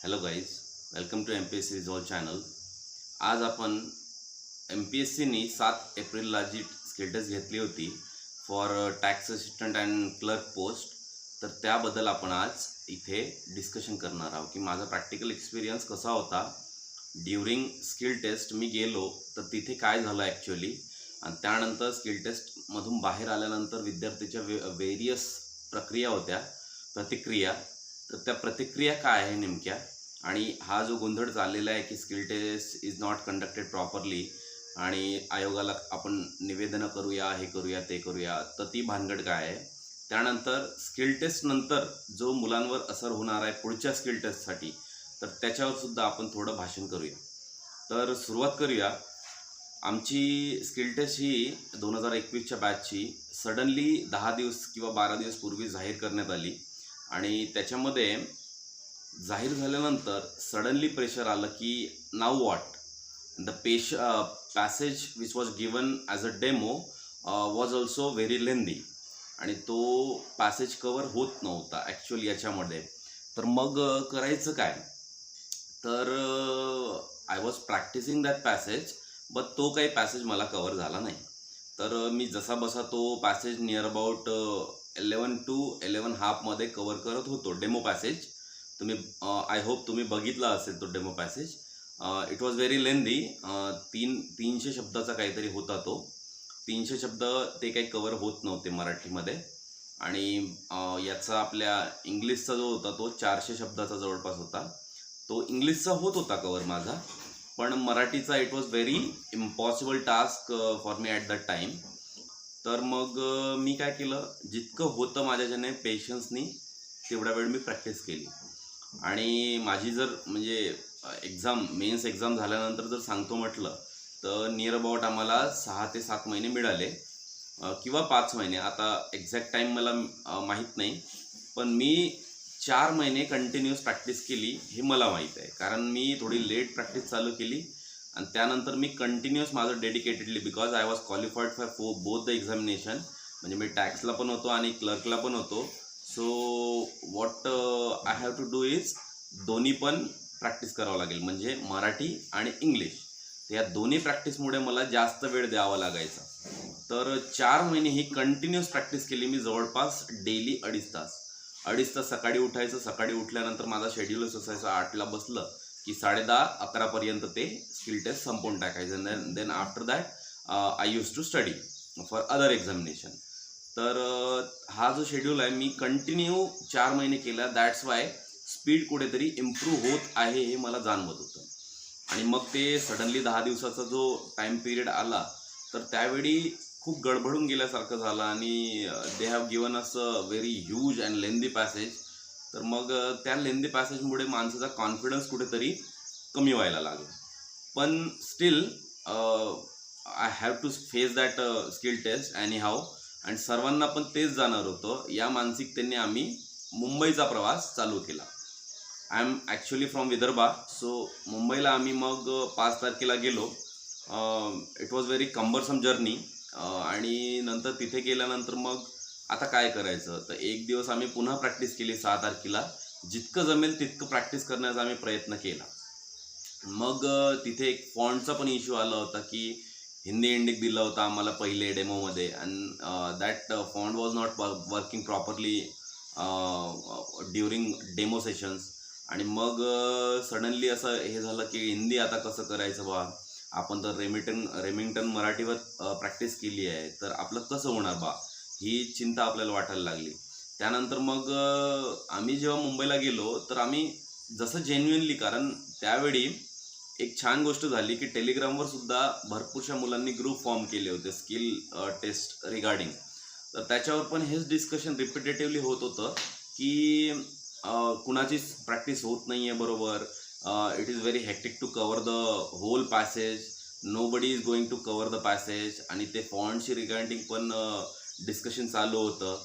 Hello guys, welcome to MPSC resolve channel. आज आपण MPSCनी 7 एप्रिलला जी स्किल टेस्ट घेतली होती for tax assistant and clerk post, तर त्याबद्दल आपण आज इथे डिस्कशन करणार आहोत की माझा प्रॅक्टिकल एक्सपिरियन्स कसा होता. ड्युरिंग स्किल टेस्ट मी गेलो तर तिथे काय झालं ॲक्च्युअली, आणि त्यानंतर स्किल टेस्टमधून बाहेर आल्यानंतर विद्यार्थ्याच्या वेरियस प्रतिक्रिया होत्या. तर त्या प्रतिक्रिया काय आहे नेमक्या, आणि हा जो गोंधळ चाललेला आहे की skill test is not conducted properly आणि आयोगाला आपण निवेदनं करूया, हे करूया, ते करूया, तर ती भानगड काय आहे. त्यानंतर स्किल टेस्ट नंतर जो मुलांवर असर होणार आहे पुढच्या स्किल टेस्टसाठी, तर त्याच्यावर सुद्धा आपण थोडं भाषण करूया. तर सुरुवात करूया. आमची स्किल टेस्ट ही 2021च्या बॅचची सडनली 10 दिवस किंवा 12 दिवस पूर्वी जाहीर करण्यात आली, आणि त्याच्यामध्ये जाहीर झाल्यानंतर सडनली प्रेशर आलं की now what. The passage which was given as a demo was also very lengthy, आणि तो पॅसेज कवर होत नव्हता ॲक्च्युअली याच्यामध्ये. तर मग करायचं काय, तर I was practising that passage, but तो काही पॅसेज मला कवर झाला नाही. तर मी जसा बसा तो पॅसेज नियर अबाउट 11 to 11.5 मध्ये कवर करत होतो डेमो पॅसेज. तुम्ही आय होप तुम्ही बघितला असेल तो demo passage. It was very lengthy. 300 शब्दाचा काहीतरी होता तो. 300 शब्द ते काही कवर होत नव्हते मराठीमध्ये, आणि याचा आपल्या इंग्लिशचा जो होता तो 400 शब्दाचा जवळपास होता. तो इंग्लिशचा होत होता कवर माझा, पण मराठीचा it was very impossible task for me at that time. तर मग मी काय केलं, जितकं होतं माझ्याच्याने पेशन्सनी तेवढा वेळ मी प्रॅक्टिस केली. आणि माझी जर म्हणजे मेन्स एक्झाम झाल्यानंतर जर सांगतो म्हटलं तर नियर अबाउट आम्हाला 6 ते 7 महिने मिळाले, किंवा 5 महिने, आता एक्झॅक्ट टाईम मला माहीत नाही. पण मी 4 महिने कंटिन्युअस प्रॅक्टिस केली हे मला माहीत आहे, कारण मी थोडी लेट प्रॅक्टिस चालू केली, आणि त्यानंतर मी कंटिन्युअस माझं dedicatedly, because I was qualified for both the examination. म्हणजे मी टॅक्सला पण होतो आणि क्लर्कला पण होतो. So what I have to do is दोन्ही पण प्रॅक्टिस करावं लागेल, म्हणजे मराठी आणि इंग्लिश. तर या दोन्ही प्रॅक्टिसमुळे मला जास्त वेळ द्यावा लागायचा. तर 4 महिने ही कंटिन्युअस प्रॅक्टिस केली मी, जवळपास डेली 2.5 तास सकाळी उठायचं. सकाळी उठल्यानंतर माझा शेड्यूलच असायचा, 8ला बसलं की 10:30-11पर्यंत ते स्किल टेस्ट संपवून टाकायचं. Then after that I use to study for other examination. तर हा जो शेड्यूल आहे मी कंटिन्यू 4 महिने केला. दॅट्स वाय स्पीड कुठेतरी इम्प्रूव्ह होत आहे हे मला जाणवत होतं. आणि मग ते सडनली 10 दिवसाचा जो टाईम पिरियड आला, तर त्यावेळी खूप गडबडून गेल्यासारखं झालं, आणि they have given us a very huge and lengthy passage. तर मग त्या लेंदी पॅसेजमुळे माणसाचा कॉन्फिडन्स कुठेतरी कमी व्हायला लागला. पण still I have to face that skill test any how. आणि सर्वांना पण तेच जाणार होतं. या मानसिकतेने आम्ही मुंबईचा प्रवास चालू केला. I am actually from Vidarbha. So मुंबईला आम्ही मग 5 तारखेला गेलो. It was very cumbersome journey. आणि नंतर तिथे गेल्यानंतर मग आता काय करायचं, तर एक दिवस आम्ही पुन्हा प्रॅक्टिस केली 6 तारखेला. जितकं जमेल तितकं प्रॅक्टिस करण्याचा आम्ही प्रयत्न केला. मग तिथे एक फॉन्टचा पण इश्यू आला होता की हिंदी इंडिक दिला होता आम्हाला पहिले डेमोमध्ये, and that font was not working properly during demo sessions. आणि मग सडनली असं हे झालं की हिंदी आता कसं करायचं बा, आपण तर रेमिंग्टन मराठीवर प्रॅक्टिस केली आहे, तर आपलं कसं होणार बा, ही चिंता आपल्याला वाटायला लागली. त्यानंतर मग आम्ही जेव्हा मुंबईला गेलो तर आम्ही जसं जेन्युइनली, कारण त्यावेळी एक छान गोष्ट झाली की टेलिग्रामवर सुद्धा भरपूरशा मुलांनी ग्रुप फॉर्म केले होते स्किल टेस्ट रिगार्डिंग. तर त्याच्यावर पण हेच डिस्कशन रिपिटेटिव्हली होत होतं की कुणाची प्रॅक्टिस होत नाही आहे बरोबर. It is very hectic to cover the whole passage. Nobody is going to cover the passage. आणि ते फॉन्टशी रिगार्डिंग पण डिस्कशन चालू होतं.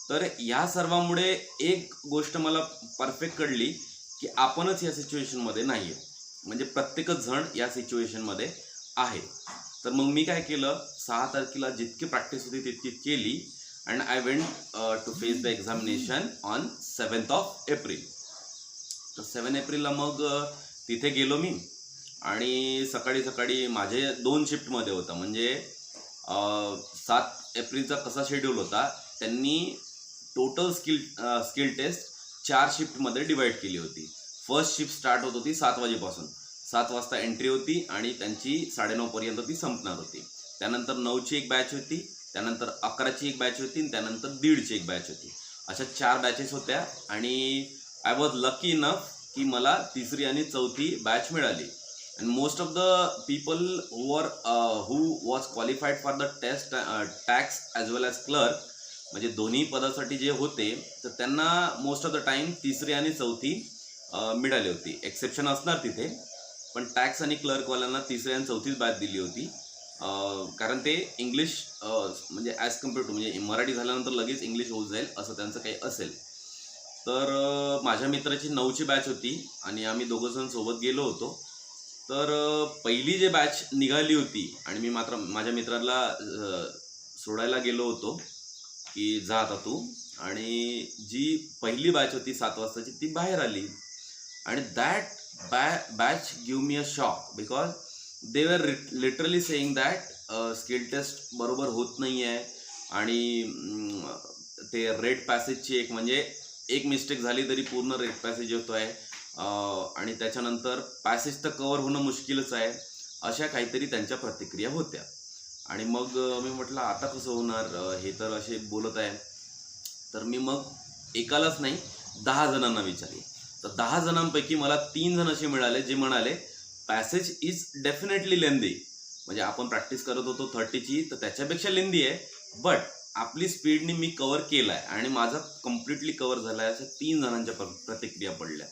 तर या सर्वांमुळे एक गोष्ट मला परफेक्ट कळली की आपणच या सिच्युएशनमध्ये नाही आहे, म्हणजे प्रत्येकच जण या सिच्युएशनमध्ये आहे. तर मग मी काय केलं, 6 तारखेला जितकी प्रॅक्टिस होती तितकी केली, and I went to face the examination on 7th of April. तर 7 एप्रिलला मग तिथे गेलो मी आणि सकाळी सकाळी माझे 2 शिफ्टमध्ये होता. म्हणजे 7 एप्रिलचा कसा शेड्यूल होता, त्यांनी टोटल स्किल टेस्ट 4 शिफ्टमध्ये डिवाईड केली होती. फर्स्ट शिफ्ट स्टार्ट होत होती 7 वाजेपासून. 7 वाजता एंट्री होती आणि त्यांची 9:30 पर्यंत ती संपणार होती. त्यानंतर 9ची एक बॅच होती, त्यानंतर 11ची एक बॅच होती आणि त्यानंतर 1:30ची एक बॅच होती. अशा 4 बॅचेस होत्या आणि आय वॉज लकी इनफ की मला 3री आणि 4थी बॅच मिळाली. And most of the people who was qualified for the test tax as well as clerk, म्हणजे दोन्ही पदासाठी जे होते तर त्यांना मोस्ट ऑफ द टाईम 3री आणि 4थी मिळाली होती. एक्सेप्शन असणार तिथे, पण टॅक्स आणि क्लर्कवाल्यांना 3री आणि 4थीच बॅच दिली होती. कारण ते इंग्लिश म्हणजे ॲज कम्पेअर टू म्हणजे मराठी झाल्यानंतर लगेच इंग्लिश होऊन जाईल असं त्यांचं काही असेल. तर माझ्या मित्राची 9ची बॅच होती आणि आम्ही दोघंजण सोबत गेलो होतो. तर पहिली जे बॅच निघाली होती आणि मी मात्र माझ्या मित्राला सोडायला गेलो होतो की जा आता तू, आणि जी पहिली बॅच होती 7 वाजताची ती बाहेर आली. आणि that batch give me a shock because they were literally saying that skill test बरोबर होत नाही आहे आणि ते रेड पॅसेजची एक म्हणजे एक मिस्टेक झाली तरी पूर्ण रेड पॅसेज होतो आहे आणि त्याच्यानंतर पॅसेज तर कवर होणं मुश्किलच आहे, अशा काहीतरी त्यांच्या प्रतिक्रिया होत्या. आणि मग मी म्हटलं आता कसं होणार, हे तर असे बोलत आहे. तर मी मग एकालाच नाही 10 जणांना विचारले. तर 10 जणांपैकी मला 3 जण असे मिळाले जे म्हणाले पॅसेज इज डेफिनेटली लेंदी, म्हणजे आपण प्रॅक्टिस करत होतो 30ची तर त्याच्यापेक्षा लेंदी आहे, बट आपली स्पीडनी मी कवर केला आहे आणि माझा कम्प्लिटली कवर झाला आहे, अशा 3 जणांच्या प्रतिक्रिया पडल्या.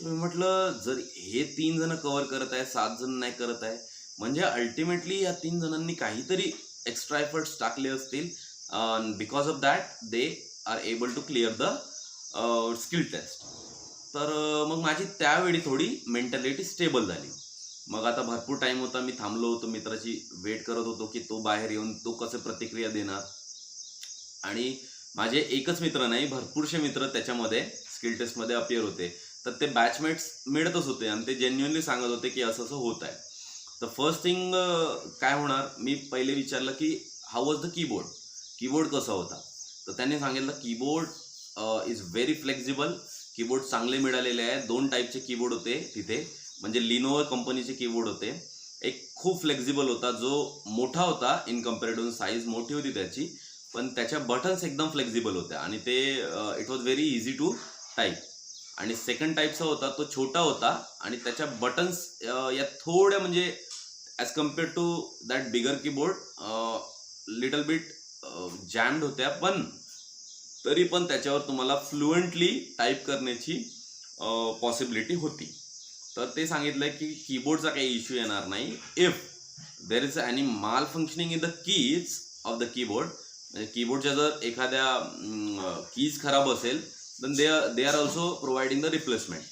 तर मी म्हटलं जर हे 3 जण कवर करत आहे, 7 जण नाही करत आहे, म्हणजे अल्टिमेटली या 3 जणांनी काहीतरी एक्स्ट्रा एफर्ट्स टाकले असतील. Because of that they are able to clear the skill test. तर मग माझी त्यावेळी थोडी मेंटॅलिटी स्टेबल झाली. मग आता भरपूर टाईम होता, मी थांबलो होतो, मित्राची वेट करत होतो की तो बाहेर येऊन तो कसं प्रतिक्रिया देणार. आणि माझे एकच मित्र नाही, भरपूरसे मित्र त्याच्यामध्ये स्किल टेस्टमध्ये अपियर होते. तर ते बॅचमेट्स मिळतच होते आणि ते जेन्युअनली सांगत होते की असं असं होत आहे. तर फर्स्ट थिंग काय होणार, मी पहिले विचारलं की हाऊ वॉज द कीबोर्ड कसा होता. तर त्यांनी सांगितलं keyboard is very flexible. Keyboard चांगले मिळालेले आहे. 2 टाईपचे कीबोर्ड होते तिथे, म्हणजे लिनोवो कंपनीचे कीबोर्ड होते. एक खूप फ्लेक्झिबल होता जो मोठा होता, इन कम्पॅरेटिव्ह साईज मोठी होती त्याची, पण त्याच्या बटन्स एकदम फ्लेक्झिबल होत्या आणि ते it was very easy to type. आणि सेकंड टाईपचा होता तो छोटा होता आणि त्याच्या बटन्स या थोड्या म्हणजे as compare to that bigger keyboard little bit jammed होत्या, पण तरी पण त्याच्यावर तुम्हाला फ्लुएंटली टाईप करण्याची पॉसिबिलिटी होती. तर ते सांगितलं की कीबोर्डचा काही इश्यू येणार नाही. इफ देर इज एनी माल functioning in the keys of the keyboard, म्हणजे कीबोर्डच्या जर एखाद्या कीज खराब असेल then they are also providing the replacement.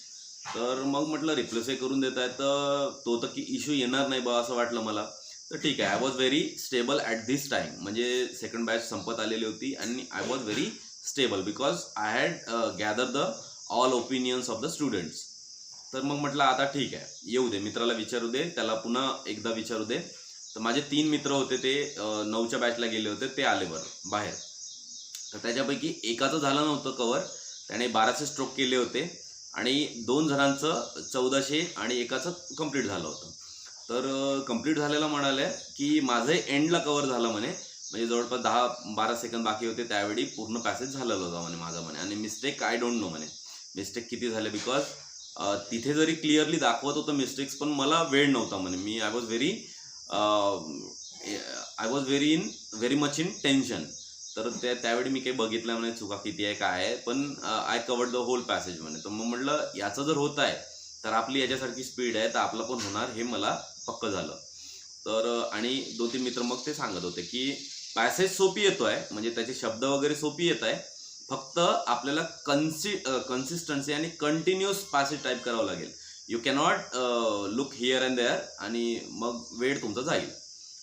तर मग म्हटलं रिप्लेसही करून देत आहे तर तो तर की इश्यू येणार नाही बा असं वाटलं मला. तर ठीक आहे, I was very stable at this time, म्हणजे सेकंड बॅच संपत आलेली होती आणि I was very stable because I had gather the all opinions of the students. तर मग म्हटलं आता ठीक आहे, येऊ दे, मित्राला विचारू दे, त्याला पुन्हा एकदा विचारू दे. तर माझे 3 मित्र होते ते 9च्या बॅचला गेले होते, ते आले बरं बाहेर. तर त्याच्यापैकी एकाचं झालं नव्हतं कवर, त्याने 1200 स्ट्रोक केले होते आणि 2 जणांचं 1400 आणि एकाचं कंप्लीट झालं होतं. तर कंप्लीट झालेलं म्हणाले की माझं एंडला कवर झालं म्हणे, म्हणजे जवळपास 10-12 सेकंद बाकी होते त्यावेळी पूर्ण पॅसेज झालेलं होता म्हणे माझा म्हणे. आणि मिस्टेक आय डोंट नो म्हणे मिस्टेक किती झाले, बिकॉज तिथे जरी क्लिअरली दाखवत होतं मिस्टेक्स पण मला वेळ नव्हता म्हणे. मी I was very much in tension. तर त्यावेळी मी काही बघितलं म्हणे चुका किती आहे काय आहे, पण I covered the whole passage म्हणे. तर मग म्हटलं याचं जर होत आहे तर आपली याच्यासारखी स्पीड आहे तर आपलं पण होणार, हे मला पक्क झालं. तर आणि 2-3 मित्र मग ते सांगत होते की पॅसेज सोपी येतो आहे, म्हणजे त्याचे शब्द वगैरे सोपी येत आहे, फक्त आपल्याला कन्सिस्टन्सी आणि कंटिन्युअस पॅसेज टाईप करावं लागेल. You cannot look here and there आणि मग वेळ तुमचा जाईल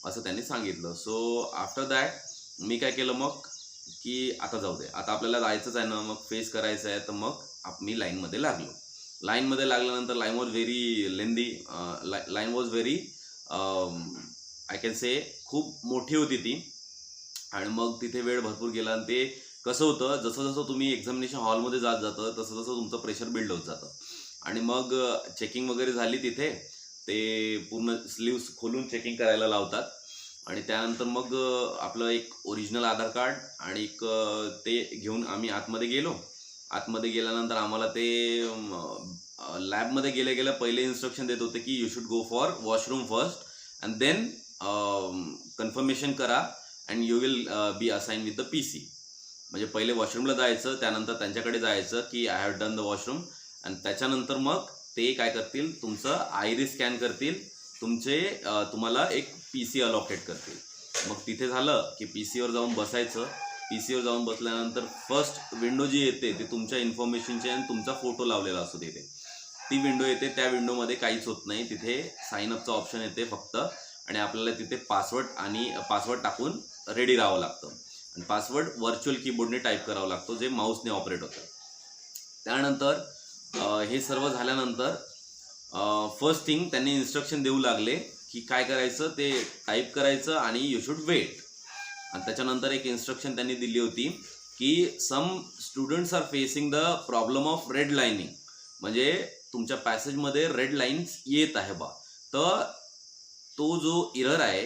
असं त्यांनी सांगितलं. सो आफ्टर दॅट मी काय केलं मग की आता जाऊ दे, आता आपल्याला जायचंच आहे ना, मग फेस करायचं आहे, तर मग मी लाईनमध्ये लागलो. लाईनमध्ये लागल्यानंतर line was very lengthy, line was very I can say खूप मोठी होती ती. आणि मग तिथे वेळ भरपूर गेला. आणि ते कसं होतं, जसं जसं तुम्ही एक्झामिनेशन हॉलमध्ये जात जातं तसं तसं तुमचं प्रेशर बिल्ड होत जातं. आणि मग चेकिंग वगैरे झाली तिथे, ते पूर्ण स्लीव्स खोलून चेकिंग करायला लावतात. आणि त्यानंतर मग आपलं एक ओरिजिनल आधार कार्ड आणि एक ते घेऊन आम्ही आतमध्ये गेलो. आतमध्ये गेल्यानंतर आम्हाला ते लॅबमध्ये गेल्या गेल्या पहिले इन्स्ट्रक्शन देत होते की you should go for washroom first and then confirmation करा and you will be assign with the PC. म्हणजे पहिले वॉशरूमला जायचं, त्यानंतर त्यांच्याकडे जायचं की I have done the washroom. आणि त्याच्यानंतर मग ते काय करतील, तुमचं आयरिस स्कॅन करतील, तुम्हाला एक PC अलॉकेट करतील. मग तिथे झालं की PCवर जाऊन बसायचं. PCवर जाऊन बसल्यानंतर फर्स्ट विंडो जी येते ती तुमच्या इन्फॉर्मेशनची आणि तुमचा फोटो लावलेला असतो तिथे. ती विंडो येते. त्या विंडोमध्ये काहीच होत नाही. तिथे साइन अपचा ऑप्शन येते फक्त. आणि आपल्याला तिथे पासवर्ड टाकून रेडी राहावं लागतं. आणि पासवर्ड व्हर्च्युअल कीबोर्डने टाईप करावा लागतो, जे माऊसने ऑपरेट होतं. त्यानंतर हे सर्व झाल्यानंतर फर्स्ट थिंग त्यांनी इन्स्ट्रक्शन देऊ लागले की काय करायचं, ते टाईप करायचं आणि यू शुड वेट. आणि त्याच्यानंतर एक इन्स्ट्रक्शन त्यांनी दिली होती की some students are facing the problem of red lining. म्हणजे तुमच्या पॅसेजमध्ये रेड लाईन्स येत आहे बा, तर तो जो इरर आहे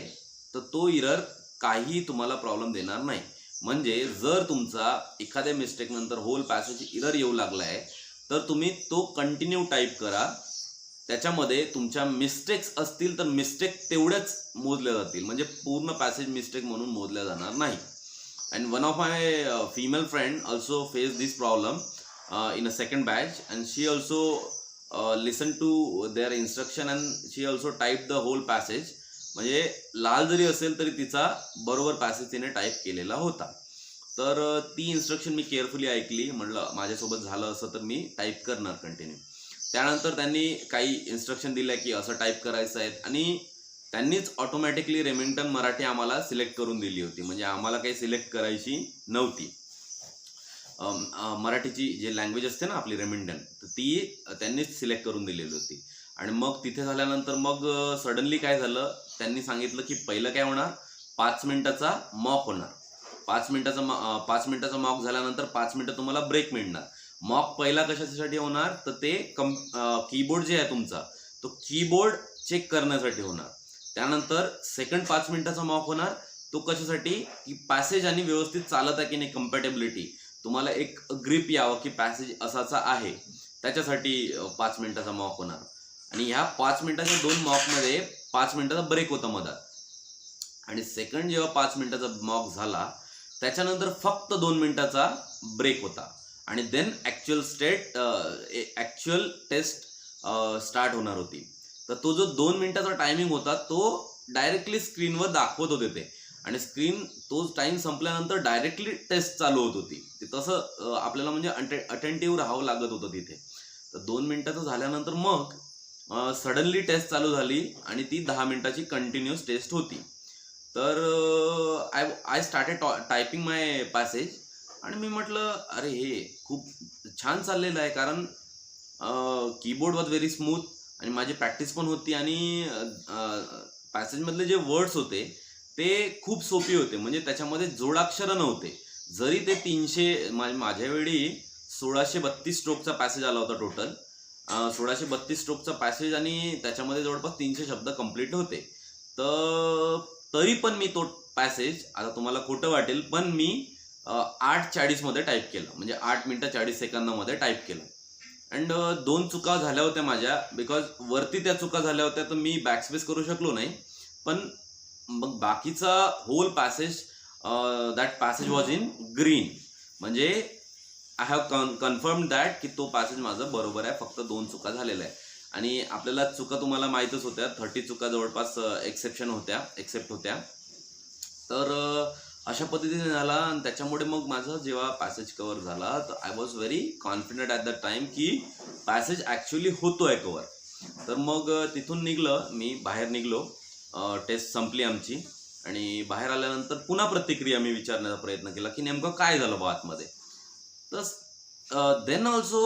तर तो इरर काही तुम्हाला प्रॉब्लेम देणार नाही. म्हणजे जर तुमचा एखाद्या मिस्टेक नंतर होल पॅसेज इरर येऊ लागला आहे तर तुम्ही तो कंटिन्यू टाईप करा. त्याच्यामध्ये तुमच्या मिस्टेक्स असतील तर मिस्टेक तेवढ्याच मोजल्या जातील, म्हणजे पूर्ण पॅसेज मिस्टेक म्हणून मोजल्या जाणार नाही. And one of my female friend also faced this problem in a second batch, and she also listened to their instruction and she also typed the whole passage. म्हणजे लाल जरी असेल तरी तिचा बरोबर पॅसेज तिने टाईप केलेला होता. तर ती इन्स्ट्रक्शन मी केअरफुली ऐकली. म्हटलं माझ्यासोबत झालं असं तर मी टाईप करणार कंटिन्यू. त्यानंतर त्यांनी काही इन्स्ट्रक्शन दिल्या की असं टाईप करायचं आहे. आणि त्यांनीच ऑटोमॅटिकली रेमिंग्टन मराठी आम्हाला सिलेक्ट करून दिली होती. म्हणजे आम्हाला काही सिलेक्ट करायची नव्हती. मराठीची जे लँग्वेज असते ना आपली रेमिंग्टन, तर ती त्यांनीच सिलेक्ट करून दिलेली होती. आणि मग तिथे झाल्यानंतर मग सडनली काय झालं, त्यांनी सांगितलं की पहिलं काय होणार, 5 मिनिटाचा मॉक होणार. 5 मिनिटाचा मॉक झाल्यानंतर 5 मिनिटं तुम्हाला ब्रेक मिळणार. मॉक पहिला कशासाठी होणार, तर ते कीबोर्ड जे आहे तुमचा, तो कीबोर्ड चेक करण्यासाठी होणार. त्यानंतर सेकंड 5 मिनिटाचा मॉक होणार. तो कशासाठी, की पॅसेज आणि व्यवस्थित चालत आहे की नाही, कम्पॅटेबिलिटी, तुम्हाला एक ग्रिप यावं की पॅसेज असाचा आहे, त्याच्यासाठी 5 मिनिटाचा मॉक होणार. आणि ह्या 5 मिनिटाच्या 2 मॉकमध्ये 5 मिनिटाचा ब्रेक होता मधात. आणि सेकंड जेव्हा 5 मिनिटाचा मॉक झाला त्याच्यानंतर फक्त 2 मिनिटाचा ब्रेक होता. आणि देन ॲक्च्युअल टेस्ट स्टार्ट होणार होती. तर तो जो 2 मिनिटाचा टायमिंग होता तो डायरेक्टली स्क्रीनवर दाखवत होते ते. आणि स्क्रीन तो टाइम संपल्यानंतर डायरेक्टली टेस्ट चालू होत होती. ते तसं आपल्याला म्हणजे अटेंटिव्ह राहावं लागत होतं तिथे. तर 2 मिनिटाचं झाल्यानंतर मग सडनली टेस्ट चालू झाली आणि ती 10 मिनिटाची कंटिन्युअस टेस्ट होती. तर I started typing my passage. आणि मी म्हटलं अरे हे खूप छान चाललेलं आहे, कारण कीबोर्ड वॉज व्हेरी स्मूथ आणि माझी प्रॅक्टिस पण होती. आणि पॅसेजमधले जे वर्ड्स होते ते खूप सोपी होते. म्हणजे त्याच्यामध्ये जोडाक्षरं नव्हते. जरी ते 300 माझ्या वेळी 1632 स्ट्रोकचा पॅसेज आला होता टोटल. 1632 स्ट्रोकचा पॅसेज आणि त्याच्यामध्ये जवळपास 300 शब्द कंप्लीट होते. तर तरी पण मी तो पॅसेज, आता तुम्हाला खोटं वाटेल, पण मी 8:40 मध्ये टाईप केलं. म्हणजे 8 मिनिटं 40 सेकंदामध्ये टाईप केलं. अँड 2 चुका झाल्या होत्या माझ्या, बिकॉज वरती त्या चुका झाल्या होत्या तर मी बॅकस्पेस करू शकलो नाही. पण मग बाकीचा whole passage, that passage was in green. म्हणजे आय हॅव कन्फर्म दॅट की तो पॅसेज माझा बरोबर आहे, फक्त 2 चुका झालेल्या आहे. आणि आपल्याला चुका तुम्हाला माहीतच होत्या, 30 चुका जवळपास एक्सेप्ट होत्या. तर अशा पद्धतीने झाला. आणि त्याच्यामुळे मग माझा जेव्हा पॅसेज कव्हर झाला तर I was very confident at the time की पॅसेज ॲक्च्युली होतोय कव्हर. तर मग तिथून मी बाहेर निघलो. टेस्ट संपली आमची. आणि बाहेर आल्यानंतर पुन्हा प्रतिक्रिया मी विचारण्याचा प्रयत्न केला की नेमकं काय झालं बा आतमध्ये. तर then also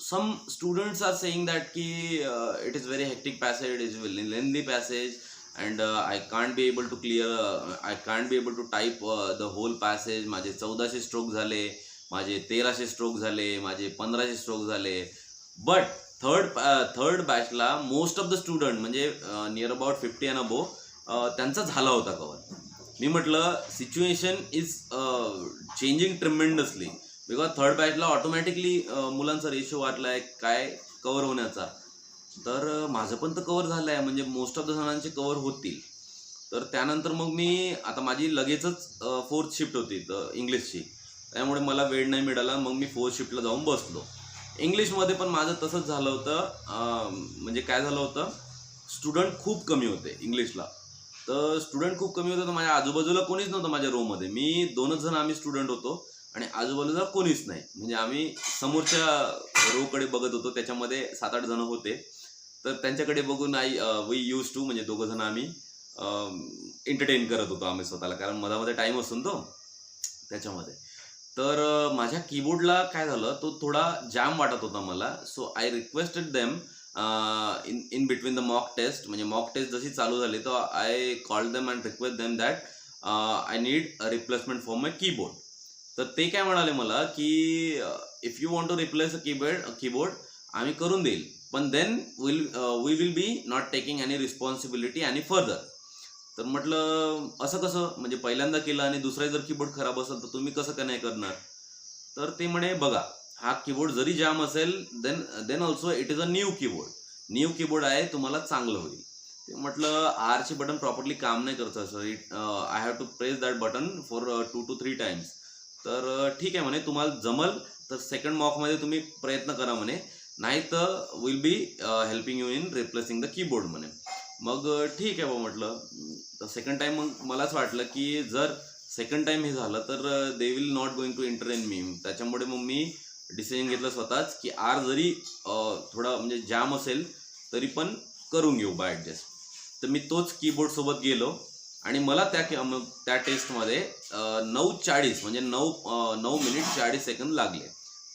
some students are saying that ki it is very hectic passage, it is very lengthy passage, and I can't be able to clear, I can't be able to type the whole passage. माझे 1400 stroke झाले, माझे 1300 stroke झाले, माझे 1500 stroke झाले. But third बॅचला most of the student म्हणजे near about 50 and above त्यांचा झाला होता कवर. मी म्हटलं situation is changing tremendously, because third बॅचला ऑटोमॅटिकली मुलांचा रेशो वाटलाय काय कव्हर होण्याचा. तर माझं पण तर कव्हर झालं आहे, म्हणजे मोस्ट ऑफ द जणांचे कव्हर होतील. तर त्यानंतर मग मी आता माझी लगेचच 4th शिफ्ट होती तर इंग्लिशची, त्यामुळे मला वेळ नाही मिळाला. मग मी 4th शिफ्टला जाऊन बसलो. इंग्लिशमध्ये पण माझं तसंच झालं होतं. म्हणजे काय झालं होतं, स्टुडंट खूप कमी होते इंग्लिशला. तर स्टुडंट खूप कमी होतं तर माझ्या आजूबाजूला कोणीच नव्हतं. माझ्या रोमध्ये मी 2च जण आम्ही स्टुडंट होतो आणि आजूबाजूला कोणीच नाही. म्हणजे आम्ही समोरच्या रोकडे बघत होतो, त्याच्यामध्ये 7-8 जण होते. तर त्यांच्याकडे बघून वी यूज टू म्हणजे 2 जण आम्ही एंटरटेन करत होतो आम्ही स्वतःला, कारण मधामध्ये टाईम असतो तो त्याच्यामध्ये. तर माझ्या कीबोर्डला काय झालं, तो थोडा जॅम वाटत होता मला. So I requested them in between the mock test. म्हणजे मॉक टेस्ट जशी चालू झाली तर I called them and request them that I need a replacement for my keyboard. तर ते काय म्हणाले मला की if you want to replace a keyboard आम्ही करून देईल, पण then we will be not taking any responsibility आणि फर्दर. तर म्हटलं असं कसं, म्हणजे पहिल्यांदा केलं आणि दुसरा जर कीबोर्ड खराब असेल तर तुम्ही कसं काय नाही करणार. तर ते म्हणे बघा हा कीबोर्ड जरी जाम असेल then also it is a new keyboard आहे, तुम्हाला चांगलं होईल. ते म्हटलं आरचे बटन प्रॉपरली काम नाही करतं sir, I have to press that button for 2 to 3 times. तर ठीक आहे म्हणे, तुम्हाला जमल तर सेकंड मॉकमध्ये तुम्ही प्रयत्न करा म्हणे, नाही तर will be helping you in replacing the keyboard म्हणे. मग ठीक आहे बा म्हटलं. तर सेकंड टाईम मग मलाच वाटलं की जर सेकंड टाईम हे झालं तर they will not going to entertain me. त्याच्यामुळे मग मी डिसिजन घेतलं स्वतःच की आर जरी थोडा म्हणजे जाम असेल तरी पण करून घेऊ बाय ॲडजस्ट. तर मी तोच कीबोर्डसोबत गेलो आणि मला त्या टेस्टमध्ये 9:40 म्हणजे 9 मिनिट 40 सेकंद लागले.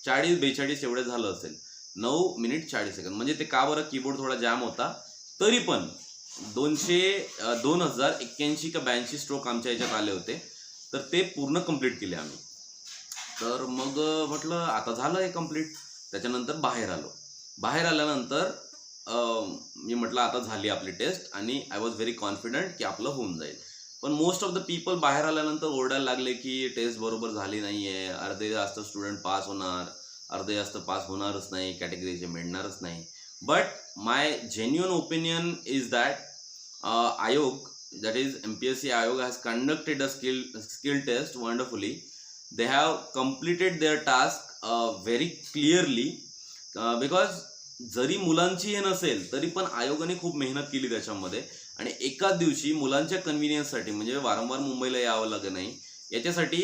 40-42 एवढे झालं असेल. 9 मिनिट 40 सेकंद म्हणजे ते का बरं, कीबोर्ड थोडा जाम होता. तरी पण 2081 का 82 स्ट्रोक आमच्या याच्यात आले होते. तर ते पूर्ण कंप्लीट केले आम्ही. तर मग म्हटलं आता झालं हे कंप्लीट. त्याच्यानंतर बाहेर आल्यानंतर मी म्हटलं आता झाली आपली टेस्ट आणि आय वॉज व्हेरी कॉन्फिडंट की आपलं होऊन जाईल. पण मोस्ट ऑफ द पीपल बाहेर आल्यानंतर ओरडायला लागले की टेस्ट बरोबर झाली नाही आहे, अर्धे जास्त स्टुडंट पास होणार, अर्धे जास्त पास होणारच नाही, कॅटेगरीचे मिळणारच नाही. But my genuine opinion is that आयोग, that is MPSC Ayog, has conducted a skill test wonderfully. They have completed their task very clearly, because जरी मुलांची हे नसेल तरी पण आयोगाने खूप मेहनत केली त्याच्यामध्ये. आणि एकाच दिवशी मुलांच्या कन्व्हिनियन्ससाठी, म्हणजे वारंवार मुंबईला यावं लागत नाही याच्यासाठी,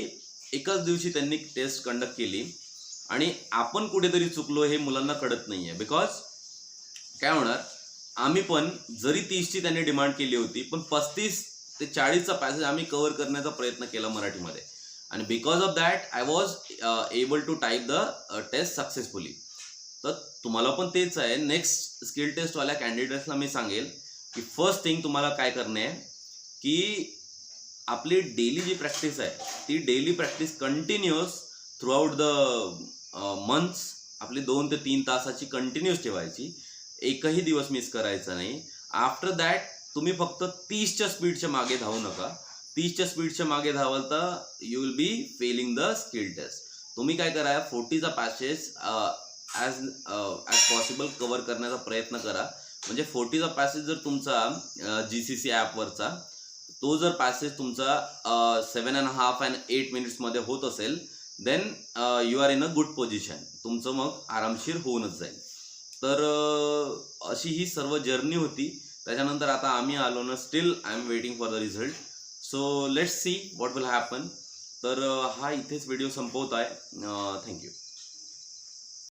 एकाच दिवशी त्यांनी टेस्ट कंडक्ट केली. आणि आपण कुठेतरी चुकलो हे मुलांना कळत नाही आहे. बिकॉज काय होणार, आम्ही पण जरी 30ची त्यांनी डिमांड केली होती पण 35 ते 40चा पॅसेज आम्ही कव्हर करण्याचा प्रयत्न केला मराठीमध्ये. आणि because of that I was able to type the test successfully. तर तुम्हाला पण तेच आहे. नेक्स्ट स्किल टेस्टवाल्या कॅन्डिडेट्सला मी सांगेल की फर्स्ट थिंग तुम्हाला काय करणे आहे की आपली डेली जी प्रॅक्टिस आहे ती daily practice continuous throughout the months आपली 2 ते 3 तासाची कंटिन्युअस ठेवायची, एकही दिवस मिस करायचा नाही. आफ्टर दॅट तुम्ही फक्त 30च्या स्पीडच्या मागे धावू नका. 30च्या स्पीडच्या मागे धावाल तर you will be failing the skill test. तुम्ही काय करा, 40चा पॅसेज ॲज पॉसिबल कव्हर करण्याचा प्रयत्न करा. म्हणजे 40चा पॅसेज जर तुमचा GCC ॲपवरचा तो जर पॅसेज तुमचा 7.5 and 8 मिनिट्समध्ये होत असेल then you are in a good position. तुमचं मग आरामशीर होऊनच जाईल. तर अशी ही सर्व जर्नी होती. त्याच्यानंतर आता आम्ही आलो ना, still I am waiting for the result. So let's see what will happen. तर हा इथेच व्हिडिओ संपवत आहे. थँक्यू.